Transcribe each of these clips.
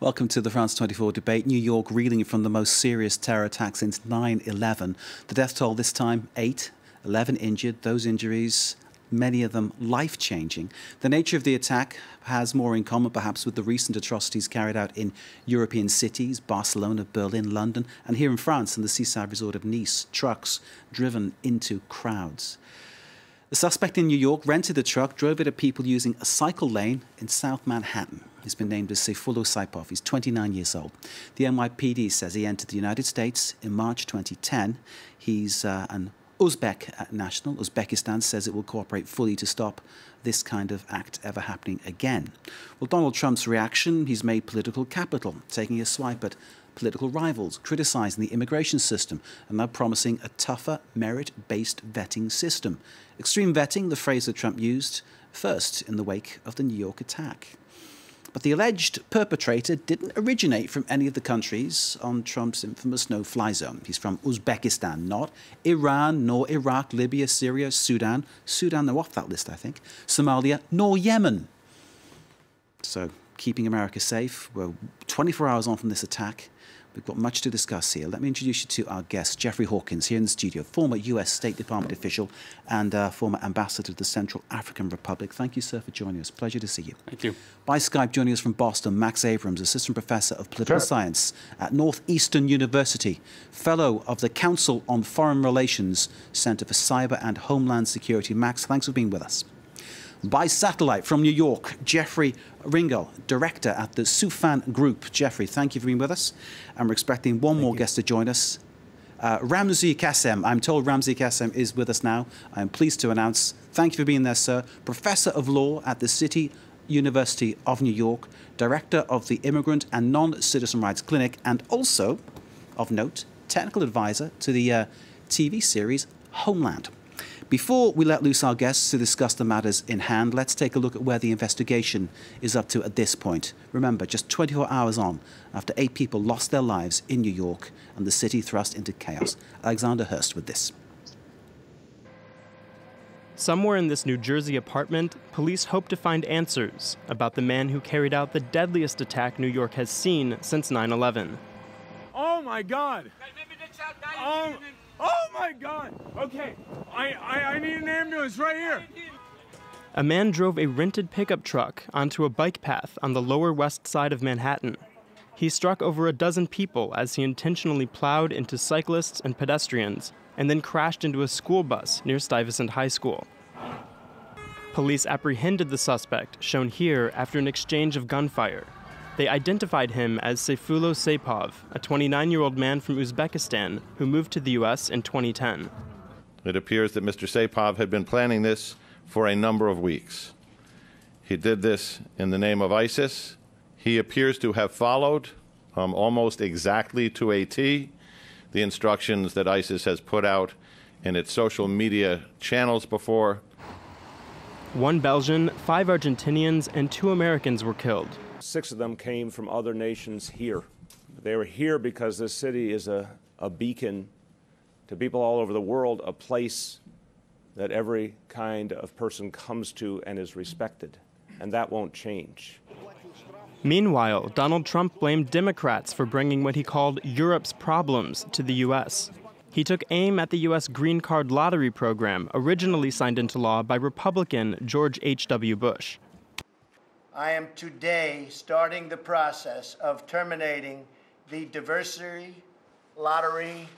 Welcome to the France 24 debate. New York reeling from the most serious terror attack since 9/11. The death toll this time, 8, 11 injured. Those injuries, many of them life-changing. The nature of the attack has more in common perhaps with the recent atrocities carried out in European cities, Barcelona, Berlin, London, and here in France in the seaside resort of Nice, trucks driven into crowds. The suspect in New York rented a truck, drove it at people using a cycle lane in South Manhattan. He's been named as Seyfullo Saipov. He's 29 years old. The NYPD says he entered the United States in March 2010. He's an Uzbek national. Uzbekistan says it will cooperate fully to stop this kind of act ever happening again. Well, Donald Trump's reaction, he's made political capital, taking a swipe at political rivals, criticising the immigration system, and now promising a tougher, merit-based vetting system. Extreme vetting, the phrase that Trump used first in the wake of the New York attack. But the alleged perpetrator didn't originate from any of the countries on Trump's infamous no-fly zone. He's from Uzbekistan, not Iran, nor Iraq, Libya, Syria, Sudan. Sudan, they're off that list, I think. Somalia, nor Yemen. So, keeping America safe. We're 24 hours on from this attack. We've got much to discuss here. Let me introduce you to our guest, Jeffrey Hawkins, here in the studio, former US State Department official and former ambassador to the Central African Republic. Thank you, sir, for joining us. Pleasure to see you. Thank you. By Skype, joining us from Boston, Max Abrams, assistant professor of political science at Northeastern University, fellow of the Council on Foreign Relations Center for Cyber and Homeland Security. Max, thanks for being with us. By satellite from New York, Jeffrey Ringel, director at the Soufan Group. Jeffrey, thank you for being with us. And we're expecting one more guest to join us. Ramzi Kassem. I'm told Ramzi Kassem is with us now. I'm pleased to announce, thank you for being there, sir. Professor of Law at the City University of New York, director of the Immigrant and Non-Citizen Rights Clinic, and also, of note, technical advisor to the TV series Homeland. Before we let loose our guests to discuss the matters in hand, let's take a look at where the investigation is up to at this point. Remember, just 24 hours on, after 8 people lost their lives in New York and the city thrust into chaos. Alexander Hurst with this. Somewhere in this New Jersey apartment, police hope to find answers about the man who carried out the deadliest attack New York has seen since 9/11. Oh my God! Oh my God! Okay, I need an ambulance right here. A man drove a rented pickup truck onto a bike path on the Lower West Side of Manhattan. He struck over a dozen people as he intentionally plowed into cyclists and pedestrians, and then crashed into a school bus near Stuyvesant High School. Police apprehended the suspect, shown here after an exchange of gunfire. They identified him as Seyfullo Saipov, a 29-year-old man from Uzbekistan who moved to the U.S. in 2010. It appears that Mr. Saipov had been planning this for a number of weeks. He did this in the name of ISIS. He appears to have followed almost exactly to a T the instructions that ISIS has put out in its social media channels before. 1 Belgian, 5 Argentinians, and 2 Americans were killed. 6 of them came from other nations here. They were here because this city is a beacon to people all over the world, a place that every kind of person comes to and is respected, and that won't change. Meanwhile, Donald Trump blamed Democrats for bringing what he called Europe's problems to the U.S. He took aim at the U.S. green card lottery program, originally signed into law by Republican George H.W. Bush. I am today starting the process of terminating the diversity lottery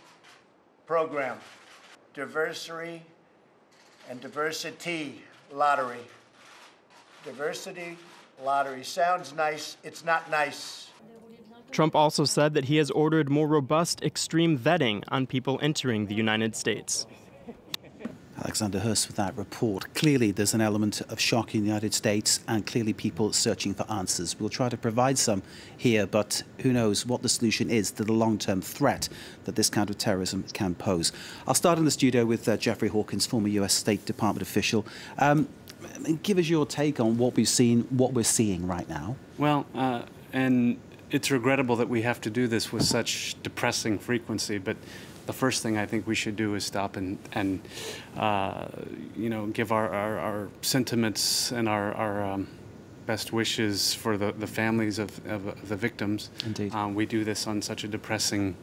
program. Diversity and diversity lottery. Diversity lottery sounds nice, it's not nice. Trump also said that he has ordered more robust extreme vetting on people entering the United States. Alexander Hurst with that report. Clearly, there's an element of shock in the United States and clearly people searching for answers. We'll try to provide some here, but who knows what the solution is to the long-term threat that this kind of terrorism can pose. I'll start in the studio with Jeffrey Hawkins, former US State Department official. Give us your take on what we've seen, what we're seeing right now. Well, and it's regrettable that we have to do this with such depressing frequency, but the first thing I think we should do is stop and you know, give our sentiments and our best wishes for the families of the victims. Indeed. We do this on such a depressing,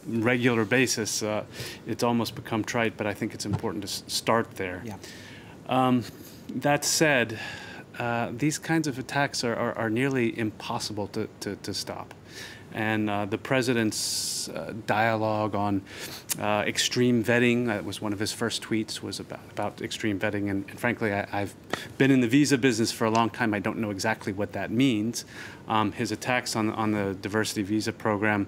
regular basis. It's almost become trite, but I think it's important to start there. Yeah. That said, these kinds of attacks are nearly impossible to stop. And the president's dialogue on extreme vetting, that was one of his first tweets, was about extreme vetting. And frankly, I've been in the visa business for a long time. I don't know exactly what that means. His attacks on the diversity visa program,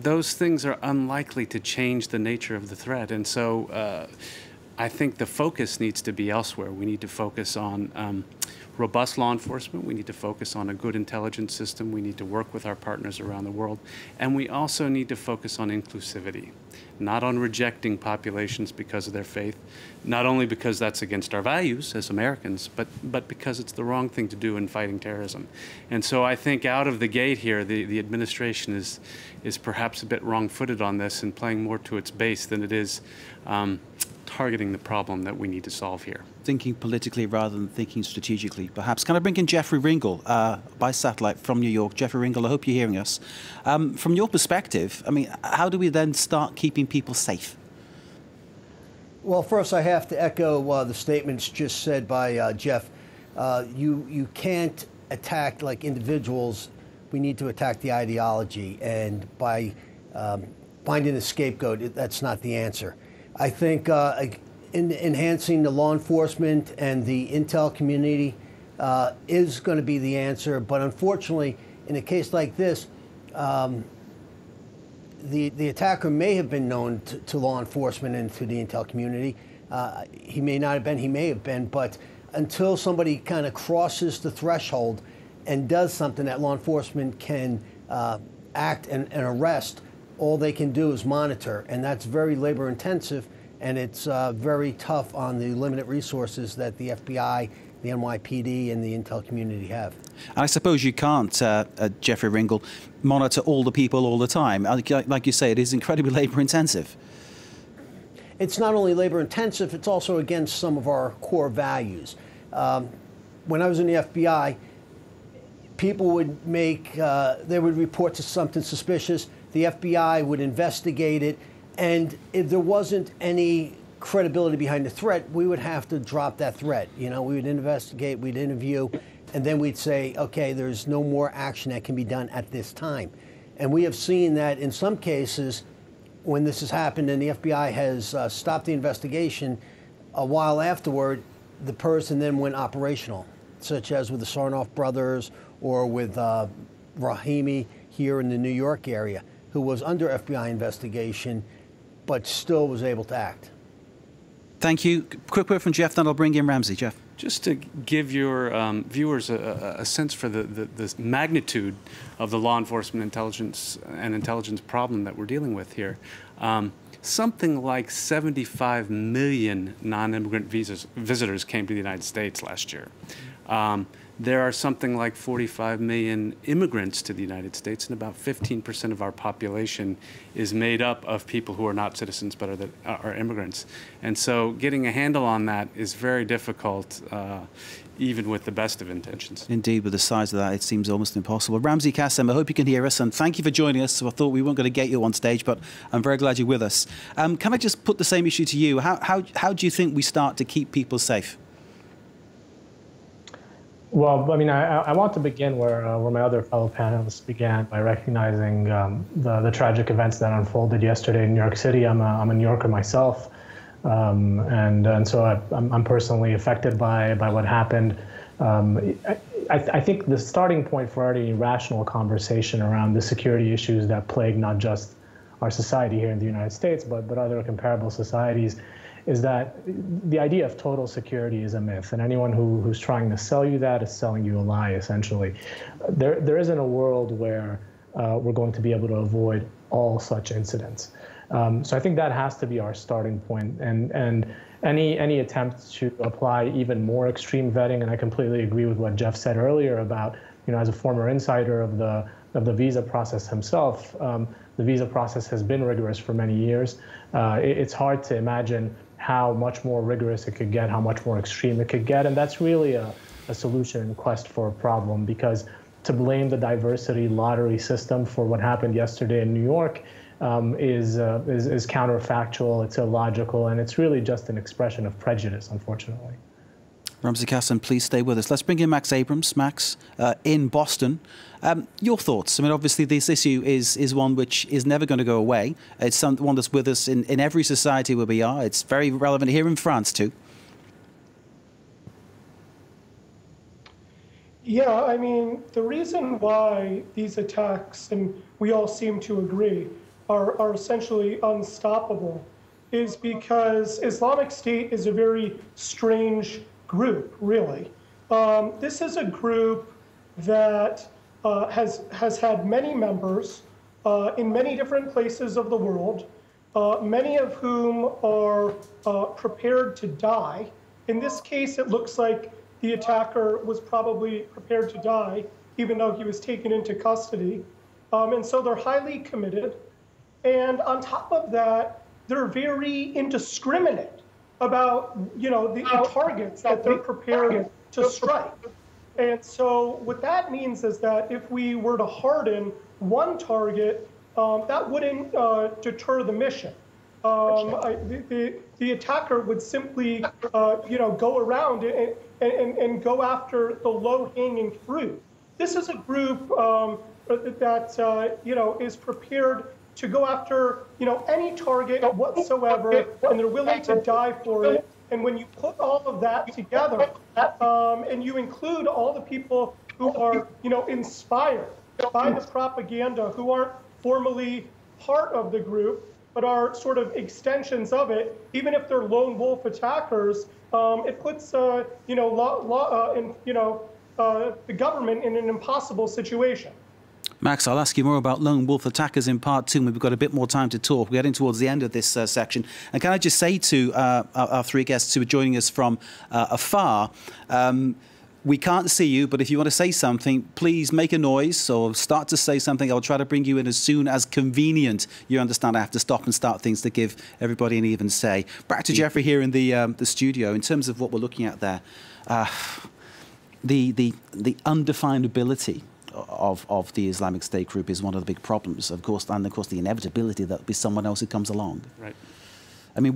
those things are unlikely to change the nature of the threat. And so I think the focus needs to be elsewhere. We need to focus on robust law enforcement. We need to focus on a good intelligence system. We need to work with our partners around the world. And we also need to focus on inclusivity, not on rejecting populations because of their faith, not only because that's against our values as Americans, but because it's the wrong thing to do in fighting terrorism. And so I think out of the gate here, the administration is perhaps a bit wrong-footed on this and playing more to its base than it is targeting the problem that we need to solve here. Thinking politically rather than thinking strategically, perhaps. Can I bring in Jeffrey Ringel by satellite from New York? Jeffrey Ringel, I hope you're hearing us. From your perspective, I mean, how do we then start keeping people safe? Well, first I have to echo the statements just said by Jeff. You can't attack like individuals. We need to attack the ideology, and by finding a scapegoat, that's not the answer. I think enhancing the law enforcement and the intel community is going to be the answer. But unfortunately, in a case like this, the attacker may have been known to law enforcement and to the intel community. He may not have been, he may have been, but until somebody kind of crosses the threshold and does something that law enforcement can act and arrest, all they can do is monitor, and that's very labor intensive, and it's very tough on the limited resources that the FBI, the NYPD, and the intel community have. And I suppose you can't, Jeffrey Ringel, monitor all the people all the time. Like you say, it is incredibly labor intensive. It's not only labor intensive, it's also against some of our core values. When I was in the FBI, people would they would report to something suspicious. The FBI would investigate it, and if there wasn't any credibility behind the threat, we would have to drop that threat. You know, we would investigate, we'd interview, and then we'd say, okay, there's no more action that can be done at this time. And we have seen that in some cases, when this has happened and the FBI has stopped the investigation, a while afterward, the person then went operational, such as with the Sarnoff brothers or with Rahimi here in the New York area, who was under FBI investigation, but still was able to act. Thank you. Quick word from Jeff, then I'll bring in Ramsey. Jeff. Just to give your viewers a sense for the magnitude of the law enforcement intelligence problem that we're dealing with here, something like 75 million non-immigrant visitors came to the United States last year. There are something like 45 million immigrants to the United States, and about 15% of our population is made up of people who are not citizens but are immigrants. And so getting a handle on that is very difficult, even with the best of intentions. Indeed, with the size of that, it seems almost impossible. Ramsey Kassem, I hope you can hear us, and thank you for joining us. So I thought we weren't going to get you on stage, but I'm very glad you're with us. Can I just put the same issue to you? How do you think we start to keep people safe? Well, I mean, I want to begin where my other fellow panelists began, by recognizing the tragic events that unfolded yesterday in New York City. I'm a New Yorker myself, and so I'm personally affected by what happened. I think the starting point for any rational conversation around the security issues that plague not just our society here in the United States, but other comparable societies, is that the idea of total security is a myth, and anyone who's trying to sell you that is selling you a lie, essentially. There isn't a world where we're going to be able to avoid all such incidents. So I think that has to be our starting point, and any attempt to apply even more extreme vetting, and I completely agree with what Jeff said earlier about, as a former insider of the visa process himself, the visa process has been rigorous for many years. It's hard to imagine how much more rigorous it could get, how much more extreme it could get, and that's really a a solution in quest for a problem, because to blame the diversity lottery system for what happened yesterday in New York is counterfactual, it's illogical, and it's really just an expression of prejudice, unfortunately. Ramsey Kassan, please stay with us. Let's bring in Max Abrams. Max, in Boston. Your thoughts? I mean, obviously, this issue is one which is never going to go away. It's one that's with us in every society where we are. It's very relevant here in France, too. Yeah, I mean, the reason why these attacks, and we all seem to agree, are essentially unstoppable is because Islamic State is a very strange group, really. This is a group that has had many members in many different places of the world, many of whom are prepared to die. In this case, it looks like the attacker was probably prepared to die, even though he was taken into custody. And so they're highly committed. And on top of that, they're very indiscriminate about, the targets that they're prepared to strike. And so what that means is that if we were to harden one target, that wouldn't deter the mission. The attacker would simply, go around and go after the low-hanging fruit. This is a group that, is prepared to go after, any target whatsoever, and they're willing to die for it. And when you put all of that together, and you include all the people who are, inspired by the propaganda, who aren't formally part of the group, but are sort of extensions of it, even if they're lone wolf attackers, it puts, the government in an impossible situation. Max, I'll ask you more about lone wolf attackers in part 2. We've got a bit more time to talk. We're getting towards the end of this section. And can I just say to our three guests who are joining us from afar, we can't see you, but if you want to say something, please make a noise or start to say something. I'll try to bring you in as soon as convenient. You understand I have to stop and start things to give everybody an even say. Back to Jeffrey here in the studio. In terms of what we're looking at there, the undefinability of the Islamic State group is one of the big problems, of course, and of course the inevitability that there'll be someone else who comes along. Right. I mean,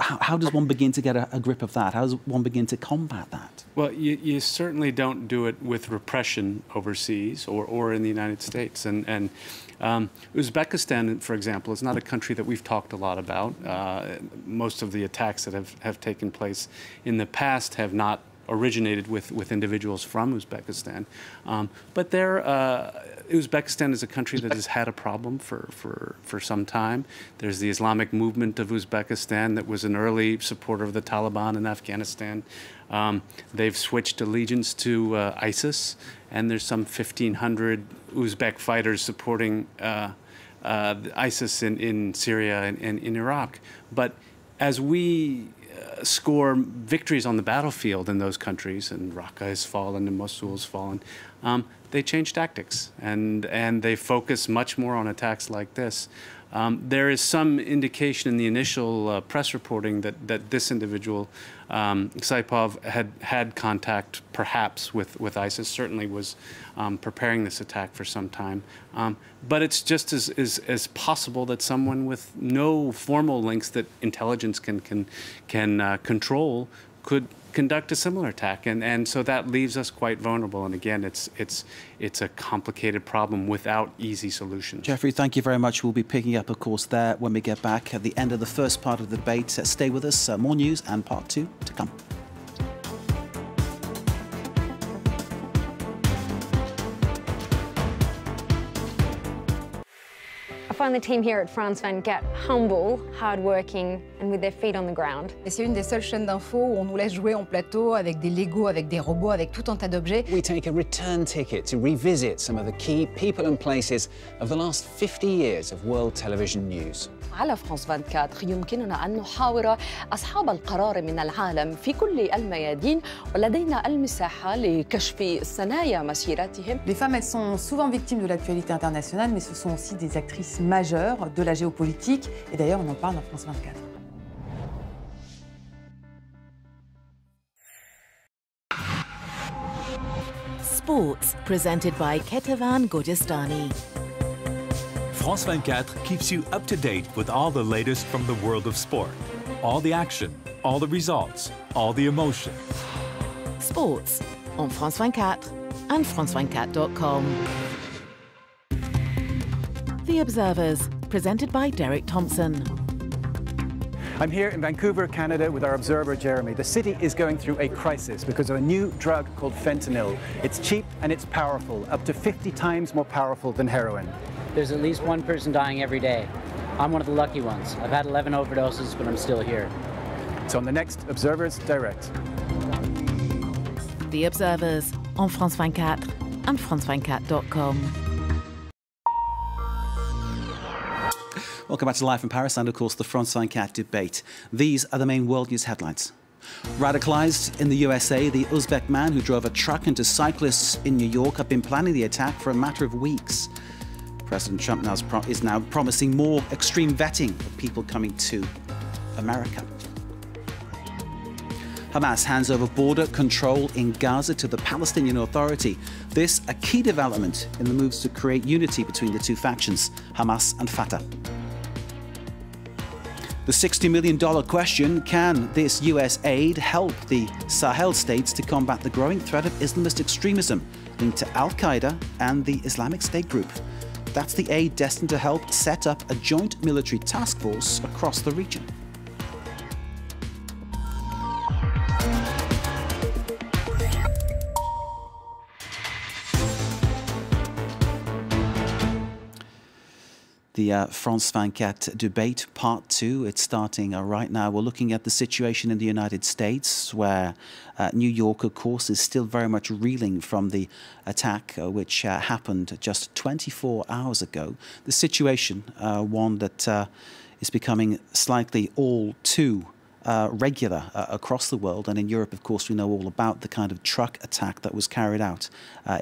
how does one begin to get a grip of that? How does one begin to combat that? Well, you certainly don't do it with repression overseas or in the United States. And Uzbekistan, for example, is not a country that we've talked a lot about. Most of the attacks that have taken place in the past have not originated with individuals from Uzbekistan. But Uzbekistan is a country that has had a problem for some time. There's the Islamic movement of Uzbekistan that was an early supporter of the Taliban in Afghanistan. They've switched allegiance to ISIS, and there's some 1,500 Uzbek fighters supporting ISIS in Syria and in Iraq. But as we score victories on the battlefield in those countries, and Raqqa has fallen and Mosul has fallen, they change tactics and they focus much more on attacks like this. There is some indication in the initial press reporting that this individual, Saipov, had contact perhaps with ISIS, certainly was preparing this attack for some time. But it's just as possible that someone with no formal links that intelligence can control could conduct a similar attack, and so that leaves us quite vulnerable. And again, it's a complicated problem without easy solutions. Jeffrey, thank you very much. We'll be picking up, of course, there when we get back at the end of the first part of the debate. Stay with us. More news and part 2 to come. I find the team here at France 24 humble, hardworking, and with their feet on the ground. Et c'est une des seules chaînes d'infos où on nous laisse jouer en plateau avec des Legos, avec des robots, avec tout un tas d'objets. We take a return ticket to revisit some of the key people and places of the last 50 years of world television news. على فرانس 24 يمكننا أن نحاور أصحاب القرار من العالم في كل الميادين ولدينا المساحة لكشف ثنايا مسيرتهم. Les femmes, elles sont souvent victimes de l'actualité internationale, mais ce sont aussi des actrices majeures de la géopolitique. Et d'ailleurs, on en parle dans France 24. Sports, presented by Ketavan Gojestani. France 24 keeps you up to date with all the latest from the world of sport. All the action, all the results, all the emotion. Sports on France 24 and France24.com. The Observers, presented by Derek Thompson. I'm here in Vancouver, Canada with our observer, Jeremy. The city is going through a crisis because of a new drug called fentanyl. It's cheap and it's powerful, up to 50 times more powerful than heroin. There's at least one person dying every day. I'm one of the lucky ones. I've had 11 overdoses, but I'm still here. It's on the next Observers Direct. The Observers on France 24 and France24.com. Welcome back to Live from Paris and, of course, the France 24 debate. These are the main world news headlines. Radicalized in the USA, the Uzbek man who drove a truck into cyclists in New York had been planning the attack for a matter of weeks. President Trump is now promising more extreme vetting of people coming to America. Hamas hands over border control in Gaza to the Palestinian Authority. This a key development in the moves to create unity between the two factions, Hamas and Fatah. The $60 million question, can this US aid help the Sahel states to combat the growing threat of Islamist extremism linked to Al-Qaeda and the Islamic State group? That's the aid destined to help set up a joint military task force across the region. The France 24 debate, part 2. It's starting right now. We're looking at the situation in the United States, where New York, of course, is still very much reeling from the attack which happened just 24 hours ago. The situation, one that is becoming slightly all too regular across the world. And in Europe, of course, we know all about the kind of truck attack that was carried out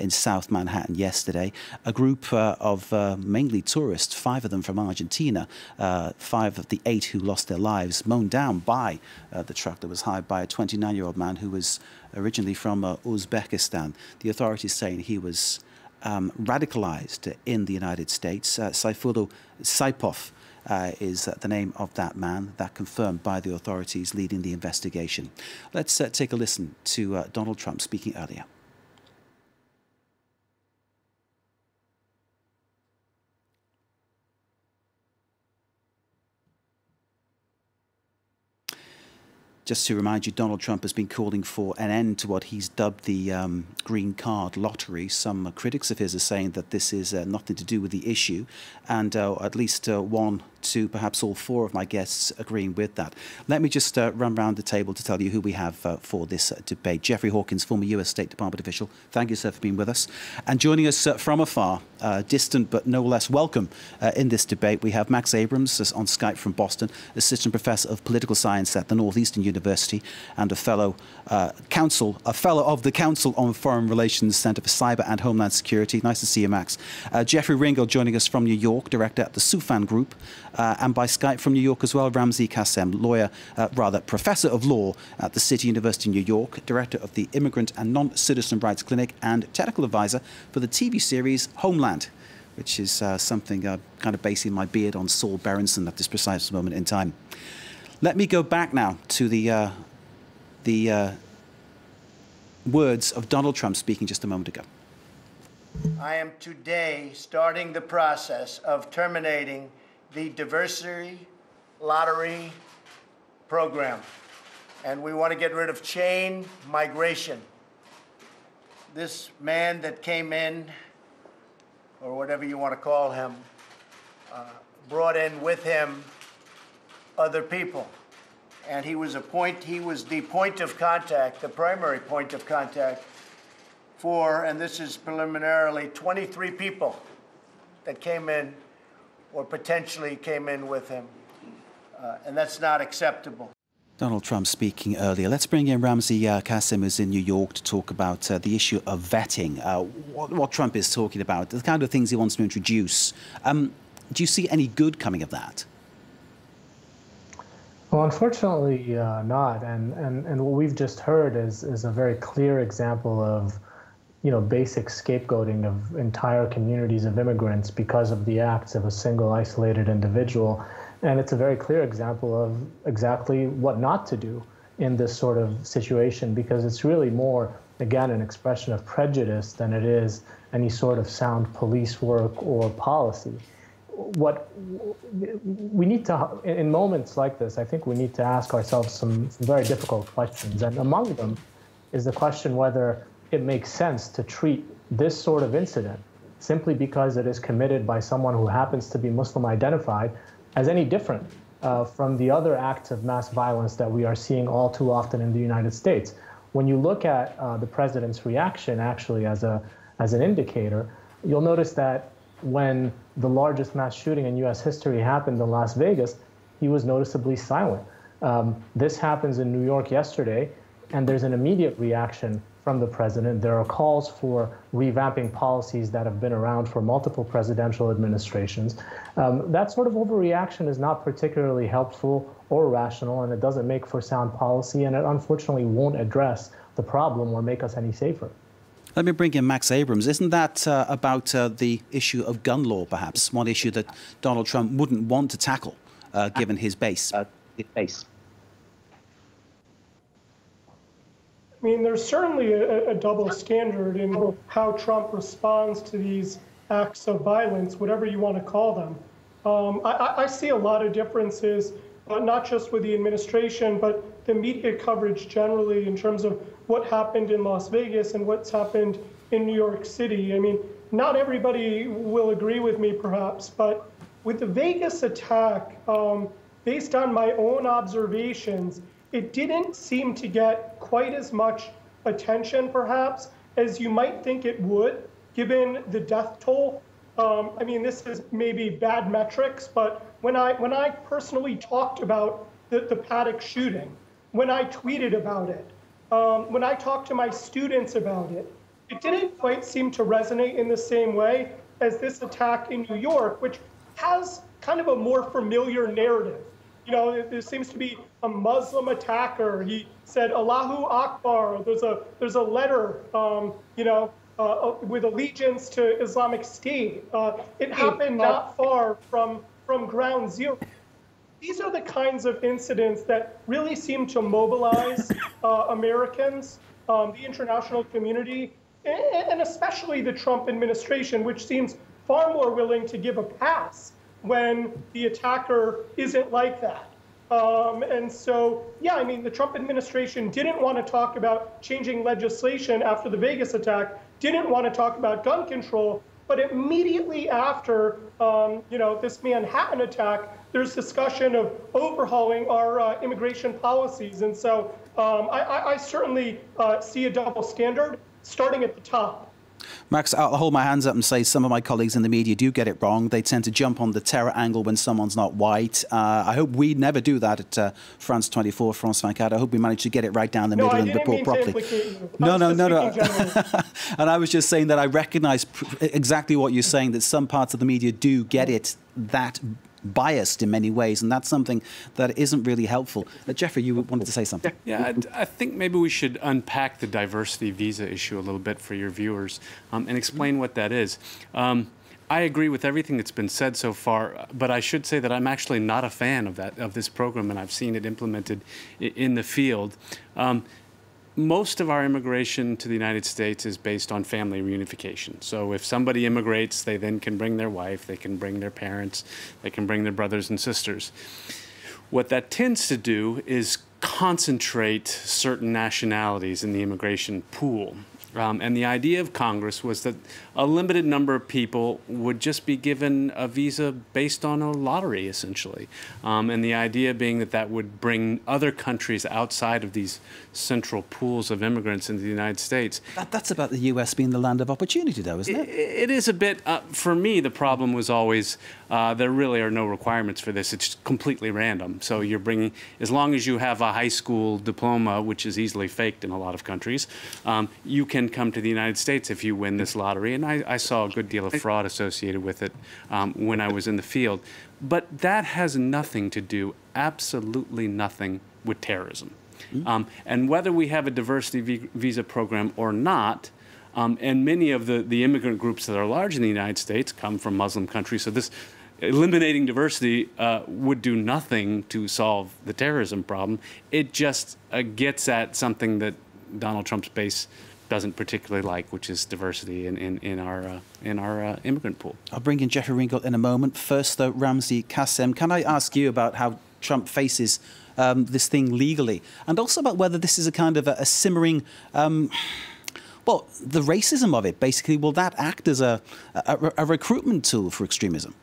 in South Manhattan yesterday. A group of mainly tourists, 5 of them from Argentina, 5 of the 8 who lost their lives, mown down by the truck that was hired by a 29-year-old man who was originally from Uzbekistan. The authorities saying he was radicalized in the United States. Sayfullo Saipov is the name of that man, that confirmed by the authorities leading the investigation. Let's take a listen to Donald Trump speaking earlier. Just to remind you, Donald Trump has been calling for an end to what he's dubbed the green card lottery. Some critics of his are saying that this is nothing to do with the issue, and at least 1, 2, perhaps all 4 of my guests agreeing with that. Let me just run round the table to tell you who we have for this debate. Jeffrey Hawkins, former US State Department official. Thank you, sir, for being with us. And joining us from afar, distant but no less welcome in this debate, we have Max Abrams on Skype from Boston, Assistant Professor of Political Science at the Northeastern University and a fellow of the Council on Foreign Relations Center for Cyber and Homeland Security. Nice to see you, Max. Jeffrey Ringo joining us from New York, director at the Soufan Group, and by Skype from New York as well, Ramzi Kassem, professor of law at the City University of New York, director of the Immigrant and Non-Citizen Rights Clinic, and technical advisor for the TV series Homeland, which is something kind of basing my beard on Saul Berenson at this precise moment in time. Let me go back now to the words of Donald Trump speaking just a moment ago. I am today starting the process of terminating the diversity lottery program, and we want to get rid of chain migration. This man that came in, or whatever you want to call him, brought in with him other people, and he was the point of contact, the primary point of contact for, and this is preliminarily, 23 people that came in or potentially came in with him. And that's not acceptable. Donald Trump speaking earlier. Let's bring in Ramzi Kassem, who's in New York, to talk about the issue of vetting, what Trump is talking about, the kind of things he wants to introduce. Do you see any good coming of that? Well, unfortunately not. And what we've just heard is a very clear example of basic scapegoating of entire communities of immigrants because of the acts of a single isolated individual. And it's a very clear example of exactly what not to do in this sort of situation, because it's really more, again, an expression of prejudice than it is any sort of sound police work or policy. What we need to, in moments like this, I think we need to ask ourselves some very difficult questions. And among them is the question whether it makes sense to treat this sort of incident, simply because it is committed by someone who happens to be Muslim identified, as any different from the other acts of mass violence that we are seeing all too often in the United States. When you look at the president's reaction, actually, as an indicator, you'll notice that when the largest mass shooting in U.S. history happened in Las Vegas, he was noticeably silent. This happens in New York yesterday, and there's an immediate reaction from the president. There are calls for revamping policies that have been around for multiple presidential administrations. That sort of overreaction is not particularly helpful or rational, and it doesn't make for sound policy, and it unfortunately won't address the problem or make us any safer. Let me bring in Max Abrams. Isn't that about the issue of gun law, perhaps? One issue that Donald Trump wouldn't want to tackle, given his base. I mean, there's certainly a double standard in how Trump responds to these acts of violence, whatever you want to call them. I see a lot of differences, not just with the administration, but the media coverage generally in terms of what happened in Las Vegas and what's happened in New York City. I mean, not everybody will agree with me, perhaps, but with the Vegas attack, based on my own observations, it didn't seem to get quite as much attention, perhaps, as you might think it would, given the death toll. I mean, this is maybe bad metrics, but when I personally talked about the Paddock shooting, when I tweeted about it, when I talked to my students about it, it didn't quite seem to resonate in the same way as this attack in New York, which has kind of a more familiar narrative. You know, there seems to be a Muslim attacker. He said Allahu Akbar. There's a letter, with allegiance to Islamic State. It happened not far from Ground Zero. These are the kinds of incidents that really seem to mobilize Americans, the international community, and especially the Trump administration, which seems far more willing to give a pass when the attacker isn't like that. And so, yeah, I mean, the Trump administration didn't want to talk about changing legislation after the Vegas attack, didn't want to talk about gun control, but immediately after, this Manhattan attack, there's discussion of overhauling our immigration policies. And so I certainly see a double standard starting at the top. Max, I'll hold my hands up and say some of my colleagues in the media do get it wrong. They tend to jump on the terror angle when someone's not white. I hope we never do that at France 24, France 24. I hope we manage to get it right down the middle and report properly. No. And I was just saying that I recognize exactly what you're saying, that some parts of the media do get it that biased in many ways, and that's something that isn't really helpful. Jeffrey, you wanted to say something. Yeah, I think maybe we should unpack the diversity visa issue a little bit for your viewers and explain what that is. I agree with everything that's been said so far, but I should say that I'm actually not a fan of this program, and I've seen it implemented in the field. Most of our immigration to the United States is based on family reunification. So if somebody immigrates, they then can bring their wife, they can bring their parents, they can bring their brothers and sisters. What that tends to do is concentrate certain nationalities in the immigration pool. And the idea of Congress was that a limited number of people would just be given a visa based on a lottery, essentially. And the idea being that that would bring other countries outside of these central pools of immigrants into the United States. That's about the U.S. being the land of opportunity, though, isn't it? It is a bit. For me, the problem was always there really are no requirements for this. It's completely random. So you're bringing, as long as you have a high school diploma, which is easily faked in a lot of countries, you can come to the United States if you win this lottery. And I saw a good deal of fraud associated with it when I was in the field. But that has nothing to do, absolutely nothing, with terrorism. And whether we have a diversity visa program or not, And many of the immigrant groups that are large in the United States come from Muslim countries. So this eliminating diversity would do nothing to solve the terrorism problem. It just gets at something that Donald Trump's base doesn't particularly like, which is diversity in our immigrant pool. I'll bring in Jeffrey Ringgold in a moment. First, though, Ramzi Kassem, can I ask you about how Trump faces this thing legally, and also about whether this is a kind of a simmering, well, the racism of it, basically, will that act as a recruitment tool for extremism?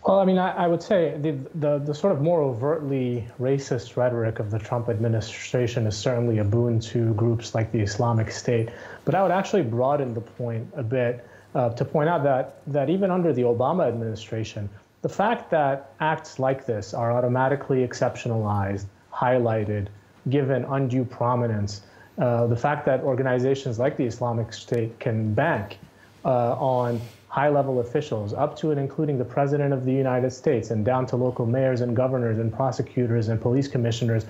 Well, I mean, I would say the sort of more overtly racist rhetoric of the Trump administration is certainly a boon to groups like the Islamic State. But I would actually broaden the point a bit to point out that even under the Obama administration, the fact that acts like this are automatically exceptionalized, highlighted, given undue prominence, the fact that organizations like the Islamic State can bank on high-level officials, up to and including the President of the United States and down to local mayors and governors and prosecutors and police commissioners,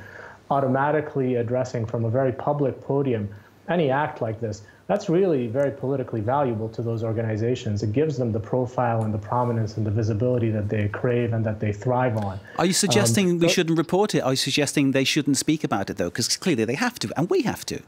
automatically addressing from a very public podium any act like this, that's really very politically valuable to those organizations. It gives them the profile and the prominence and the visibility that they crave and that they thrive on. Are you suggesting we shouldn't report it? Are you suggesting they shouldn't speak about it, though? Because clearly they have to, and we have to.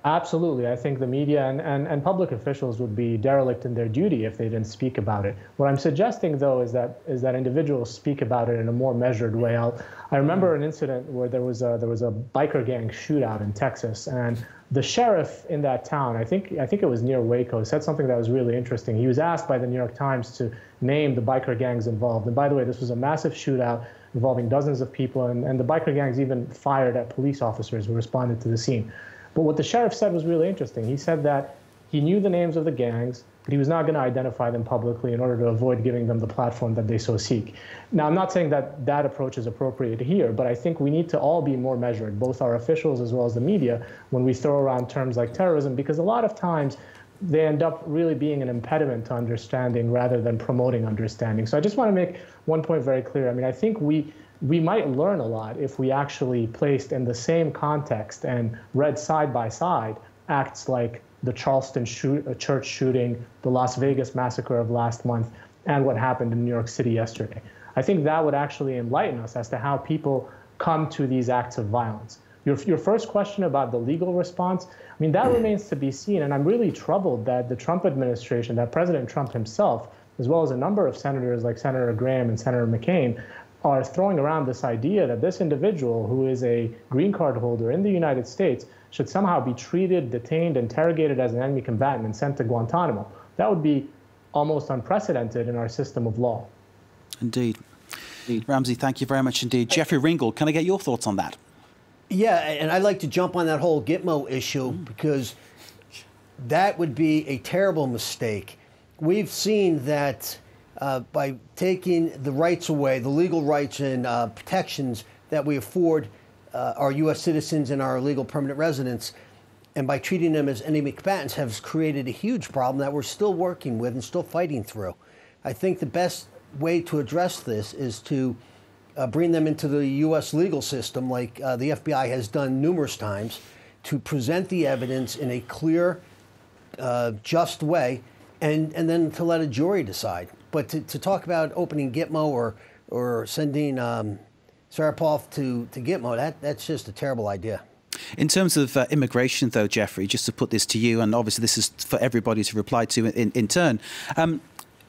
Absolutely. I think the media and public officials would be derelict in their duty if they didn't speak about it. What I'm suggesting, though, is that individuals speak about it in a more measured way. I remember an incident where there was a biker gang shootout in Texas, and the sheriff in that town, I think it was near Waco, said something that was really interesting. He was asked by the New York Times to name the biker gangs involved. And by the way, this was a massive shootout involving dozens of people, and the biker gangs even fired at police officers who responded to the scene. But what the sheriff said was really interesting. He said that he knew the names of the gangs, but he was not going to identify them publicly in order to avoid giving them the platform that they so seek. Now, I'm not saying that that approach is appropriate here, but I think we need to all be more measured, both our officials as well as the media, when we throw around terms like terrorism, because a lot of times they end up really being an impediment to understanding rather than promoting understanding. So I just want to make one point very clear. I mean, I think we might learn a lot if we actually placed in the same context and read side by side acts like the Charleston church shooting, the Las Vegas massacre of last month, and what happened in New York City yesterday. I think that would actually enlighten us as to how people come to these acts of violence. Your first question about the legal response, I mean, that remains to be seen, and I'm really troubled that the Trump administration, that President Trump himself, as well as a number of senators like Senator Graham and Senator McCain, are throwing around this idea that this individual who is a green card holder in the United States should somehow be treated, detained, interrogated as an enemy combatant and sent to Guantanamo. That would be almost unprecedented in our system of law. Indeed. Ramzi, thank you very much indeed. Jeffrey Ringgold, can I get your thoughts on that? Yeah, and I'd like to jump on that whole Gitmo issue because that would be a terrible mistake. We've seen that by taking the rights away, the legal rights and protections that we afford our U.S. citizens and our legal permanent residents, and by treating them as enemy combatants, has created a huge problem that we're still working with and still fighting through. I think the best way to address this is to bring them into the U.S. legal system like the FBI has done numerous times, to present the evidence in a clear, just way, and then to let a jury decide. But to talk about opening Gitmo or sending Sarapov to Gitmo, that's just a terrible idea. In terms of immigration, though, Jeffrey, just to put this to you, and obviously this is for everybody to reply to in turn,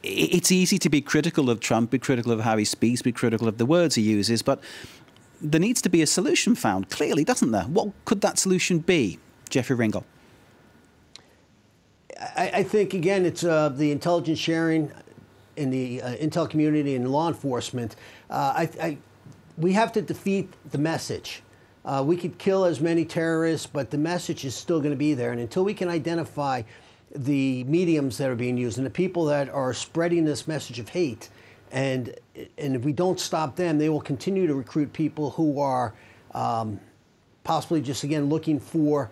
it's easy to be critical of Trump, be critical of how he speaks, be critical of the words he uses, but there needs to be a solution found, clearly, doesn't there? What could that solution be, Jeffrey Ringgold? I think, again, it's the intelligence sharing in the intel community and law enforcement. We have to defeat the message. We could kill as many terrorists, but the message is still going to be there. And until we can identify the mediums that are being used and the people that are spreading this message of hate, and if we don't stop them, they will continue to recruit people who are possibly just, again, looking for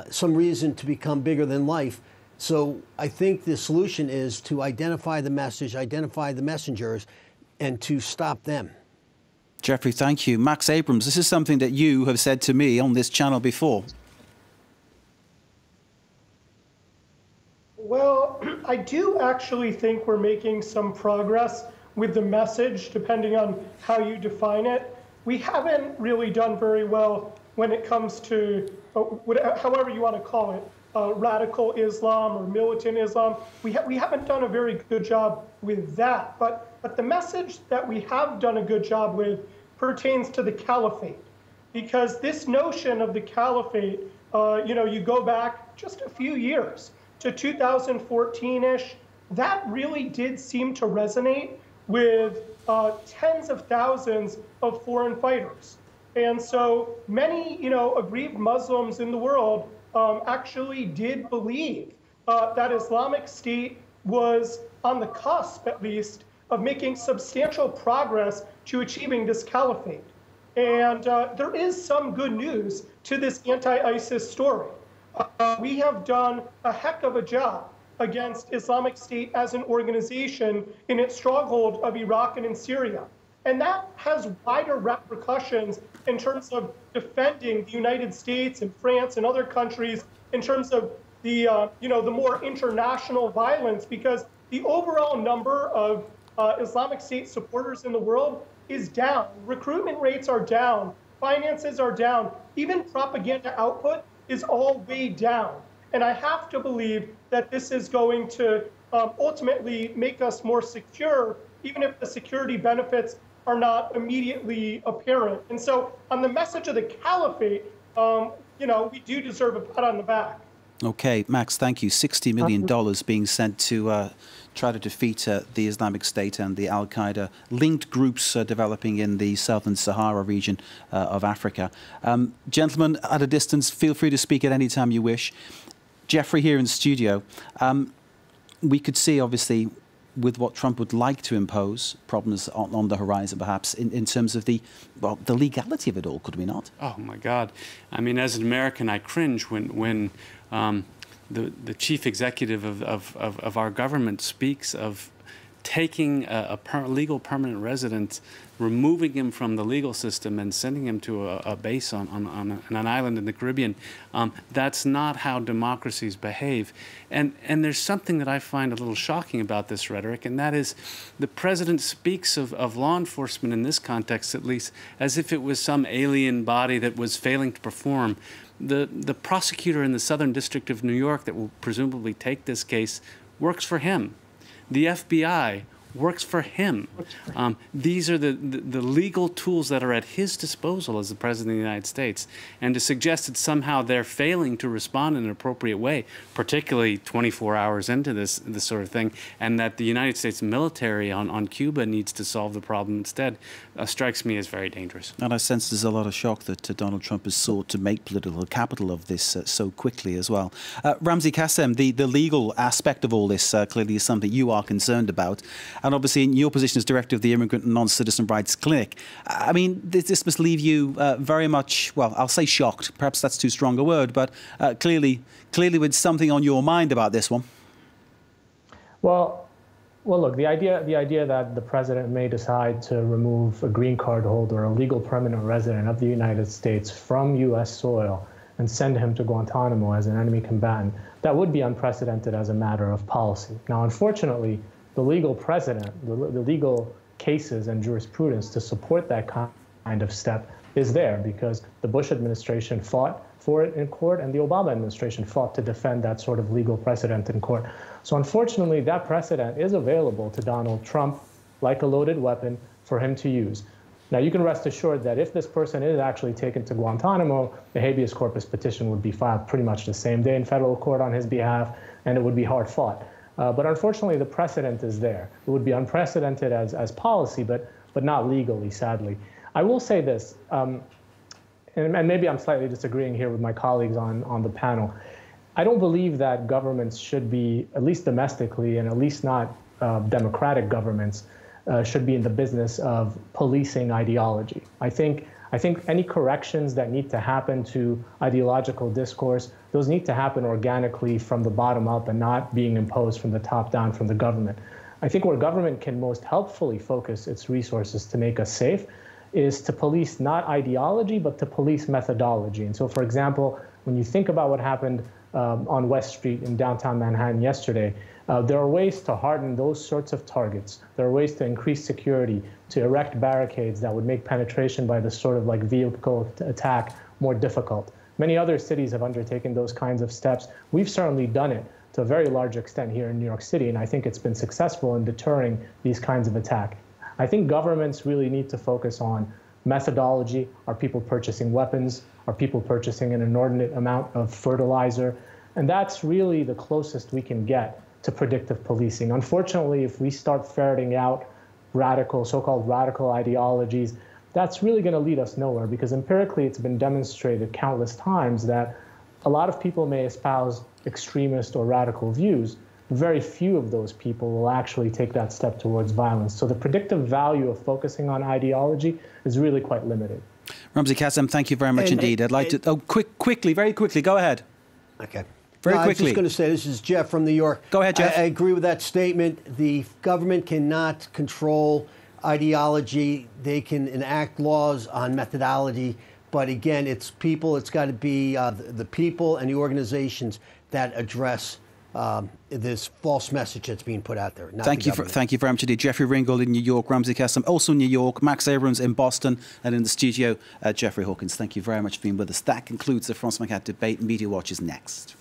some reason to become bigger than life. So I think the solution is to identify the message, identify the messengers, and to stop them. Jeffrey, thank you. Max Abrams, this is something that you have said to me on this channel before. Well, I do actually think we're making some progress with the message, depending on how you define it. We haven't really done very well when it comes to, however you want to call it, radical Islam or militant Islam. We haven't done a very good job with that. But the message that we have done a good job with pertains to the caliphate. Because this notion of the caliphate, you go back just a few years to 2014-ish, that really did seem to resonate with tens of thousands of foreign fighters. And so many, aggrieved Muslims in the world actually did believe that Islamic State was on the cusp, at least, of making substantial progress to achieving this caliphate. And there is some good news to this anti-ISIS story. We have done a heck of a job against Islamic State as an organization in its stronghold of Iraq and in Syria. And that has wider repercussions in terms of defending the United States and France and other countries in terms of the, the more international violence, because the overall number of Islamic State supporters in the world is down. Recruitment rates are down. Finances are down. Even propaganda output is all way down. And I have to believe that this is going to ultimately make us more secure, even if the security benefits are not immediately apparent. And so on the message of the caliphate, we do deserve a pat on the back. Okay, Max, thank you. $60 million being sent to try to defeat the Islamic State and the Al-Qaeda linked groups developing in the southern Sahara region of Africa. Gentlemen, at a distance, feel free to speak at any time you wish. Jeffrey here in studio, we could see, obviously, with what Trump would like to impose, problems on the horizon, perhaps, in terms of the legality of it all, could we not? Oh, my God. I mean, as an American, I cringe when the chief executive of our government speaks of taking a legal permanent resident, removing him from the legal system and sending him to a base on an island in the Caribbean. That's not how democracies behave. And there's something that I find a little shocking about this rhetoric, and that is the president speaks of law enforcement in this context, at least, as if it was some alien body that was failing to perform. The prosecutor in the Southern District of New York that will presumably take this case works for him. The FBI works for him. These are the legal tools that are at his disposal as the President of the United States. And to suggest that somehow they're failing to respond in an appropriate way, particularly 24 hours into this sort of thing, and that the United States military on Cuba needs to solve the problem instead, strikes me as very dangerous. And I sense there's a lot of shock that Donald Trump has sought to make political capital of this so quickly as well. Ramzi Kassem, the legal aspect of all this clearly is something you are concerned about. And obviously, in your position as director of the Immigrant and Non-Citizen Rights Clinic, I mean, this must leave you very much, well, I'll say shocked. Perhaps that's too strong a word, but clearly with something on your mind about this one. Well, look, the idea that the president may decide to remove a green card holder, a legal permanent resident of the United States from U.S. soil and send him to Guantanamo as an enemy combatant, that would be unprecedented as a matter of policy. Now, unfortunately, the legal precedent, the legal cases and jurisprudence to support that kind of step is there because the Bush administration fought for it in court and the Obama administration fought to defend that sort of legal precedent in court. So unfortunately, that precedent is available to Donald Trump like a loaded weapon for him to use. Now, you can rest assured that if this person is actually taken to Guantanamo, the habeas corpus petition would be filed pretty much the same day in federal court on his behalf, and it would be hard fought. But unfortunately, the precedent is there. It would be unprecedented as policy, but not legally, sadly. I will say this, and maybe I'm slightly disagreeing here with my colleagues on the panel. I don't believe that governments should be, at least domestically, and at least not democratic governments, should be in the business of policing ideology. I think any corrections that need to happen to ideological discourse, those need to happen organically from the bottom up and not being imposed from the top down from the government. I think where government can most helpfully focus its resources to make us safe is to police not ideology, but to police methodology. And so, for example, when you think about what happened on West Street in downtown Manhattan yesterday. There are ways to harden those sorts of targets. There are ways to increase security, to erect barricades that would make penetration by this sort of like vehicle attack more difficult. Many other cities have undertaken those kinds of steps. We've certainly done it to a very large extent here in New York City, and I think it's been successful in deterring these kinds of attack. I think governments really need to focus on methodology. Are people purchasing weapons? Are people purchasing an inordinate amount of fertilizer? And that's really the closest we can get to predictive policing. Unfortunately, if we start ferreting out radical, so-called radical ideologies, that's really going to lead us nowhere, because empirically it's been demonstrated countless times that a lot of people may espouse extremist or radical views. Very few of those people will actually take that step towards violence. So the predictive value of focusing on ideology is really quite limited. Ramzi Kassem, thank you very much indeed. I'd like to... very quickly, go ahead. Okay. Very quickly. I was just going to say, this is Jeff from New York. Go ahead, Jeff. I agree with that statement. The government cannot control ideology. They can enact laws on methodology. But again, it's people. It's got to be the people and the organizations that address this false message that's being put out there. Thank you very much indeed. Jeffrey Ringgold in New York, Ramzi Kassem also in New York, Max Abrams in Boston, and in the studio, Jeffrey Hawkins. Thank you very much for being with us. That concludes the France 24 debate. Media Watch is next.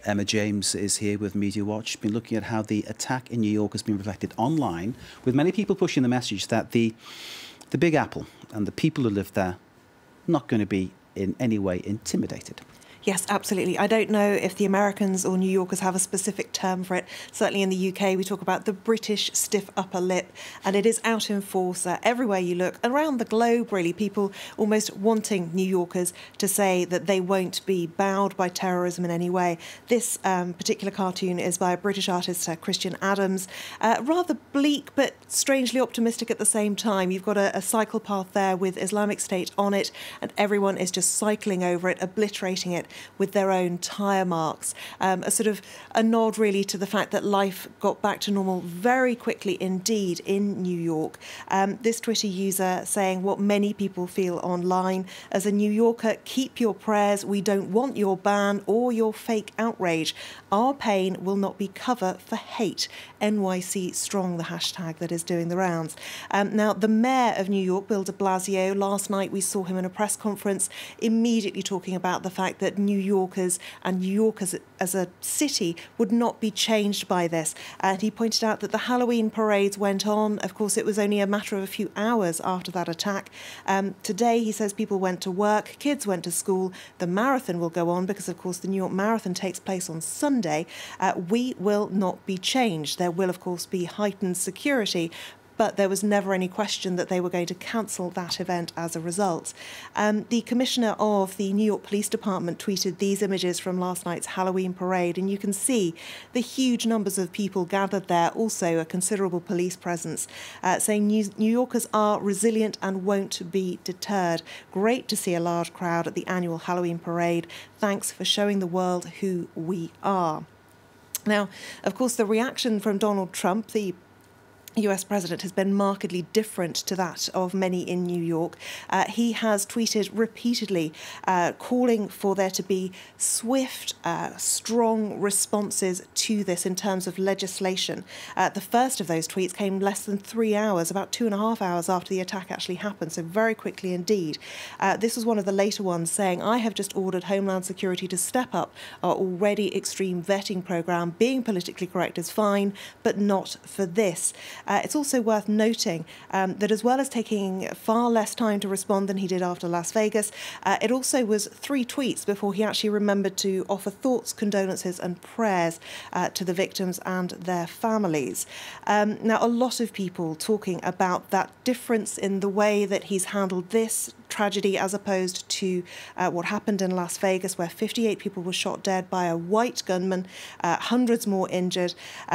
Emma James is here with Media Watch. Been looking at how the attack in New York has been reflected online, with many people pushing the message that the Big Apple and the people who live there not going to be in any way intimidated. Yes, absolutely. I don't know if the Americans or New Yorkers have a specific term for it. Certainly in the UK, we talk about the British stiff upper lip, and it is out in force everywhere you look. Around the globe, really, people almost wanting New Yorkers to say that they won't be bowed by terrorism in any way. This particular cartoon is by a British artist, Christian Adams. Rather bleak, but strangely optimistic at the same time. You've got a cycle path there with Islamic State on it, and everyone is just cycling over it, obliterating it with their own tyre marks. A sort of a nod really to the fact that life got back to normal very quickly indeed in New York. This Twitter user saying what many people feel online: as a New Yorker, keep your prayers. We don't want your ban or your fake outrage. Our pain will not be cover for hate. NYC strong, the hashtag that is doing the rounds. Now, the mayor of New York, Bill de Blasio, last night we saw him in a press conference immediately talking about the fact that New Yorkers and New York as a city would not be changed by this. And he pointed out that the Halloween parades went on. Of course, it was only a matter of a few hours after that attack. Today, he says people went to work, kids went to school. The marathon will go on because, of course, the New York Marathon takes place on Sunday. We will not be changed. There will, of course, be heightened security, but there was never any question that they were going to cancel that event as a result. The commissioner of the New York Police Department tweeted these images from last night's Halloween parade, and you can see the huge numbers of people gathered there, also a considerable police presence, saying New Yorkers are resilient and won't be deterred. Great to see a large crowd at the annual Halloween parade. Thanks for showing the world who we are. Now, of course, the reaction from Donald Trump, the US president, has been markedly different to that of many in New York. He has tweeted repeatedly calling for there to be swift, strong responses to this in terms of legislation. The first of those tweets came less than 3 hours, about 2.5 hours after the attack actually happened, so very quickly indeed. This was one of the later ones saying, I have just ordered Homeland Security to step up our already extreme vetting program. Being politically correct is fine, but not for this. It's also worth noting that as well as taking far less time to respond than he did after Las Vegas, it also was 3 tweets before he actually remembered to offer thoughts, condolences and prayers to the victims and their families. Now, a lot of people talking about that difference in the way that he's handled this tragedy as opposed to what happened in Las Vegas, where 58 people were shot dead by a white gunman, hundreds more injured.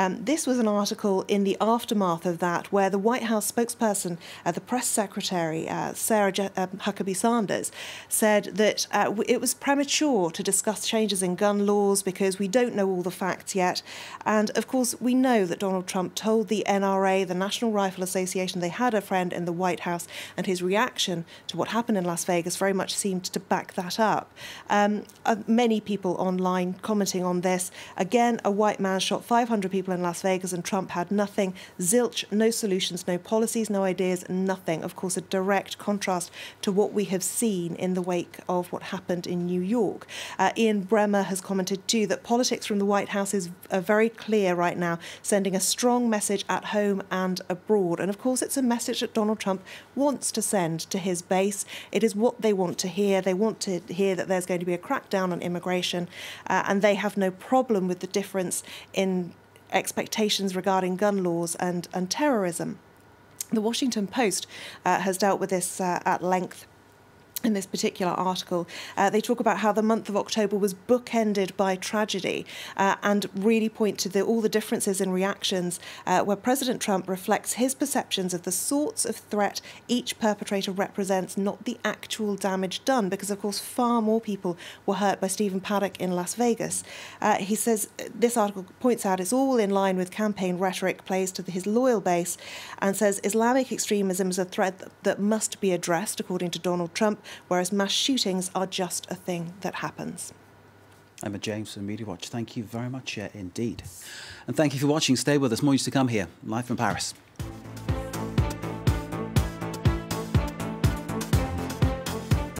This was an article in the aftermath of that, where the White House spokesperson, the press secretary, Sarah Huckabee Sanders, said that it was premature to discuss changes in gun laws because we don't know all the facts yet. And of course, we know that Donald Trump told the NRA, the National Rifle Association, they had a friend in the White House, and his reaction to what happened in Las Vegas very much seemed to back that up. Many people online commenting on this. Again, a white man shot 500 people in Las Vegas and Trump had nothing. Zilch, no solutions, no policies, no ideas, nothing. Of course, a direct contrast to what we have seen in the wake of what happened in New York. Ian Bremmer has commented too that politics from the White House is very clear right now, sending a strong message at home and abroad. And of course, it's a message that Donald Trump wants to send to his base. It is what they want to hear. They want to hear that there's going to be a crackdown on immigration, and they have no problem with the difference in expectations regarding gun laws and terrorism. The Washington Post has dealt with this at length. In this particular article, they talk about how the month of October was bookended by tragedy and really point to all the differences in reactions where President Trump reflects his perceptions of the sorts of threat each perpetrator represents, not the actual damage done, because, of course, far more people were hurt by Stephen Paddock in Las Vegas. He says, this article points out it's all in line with campaign rhetoric, plays to his loyal base, and says Islamic extremism is a threat that must be addressed, according to Donald Trump, whereas mass shootings are just a thing that happens. Emma James from Media Watch, thank you very much indeed. And thank you for watching. Stay with us. More news to come here, live from Paris.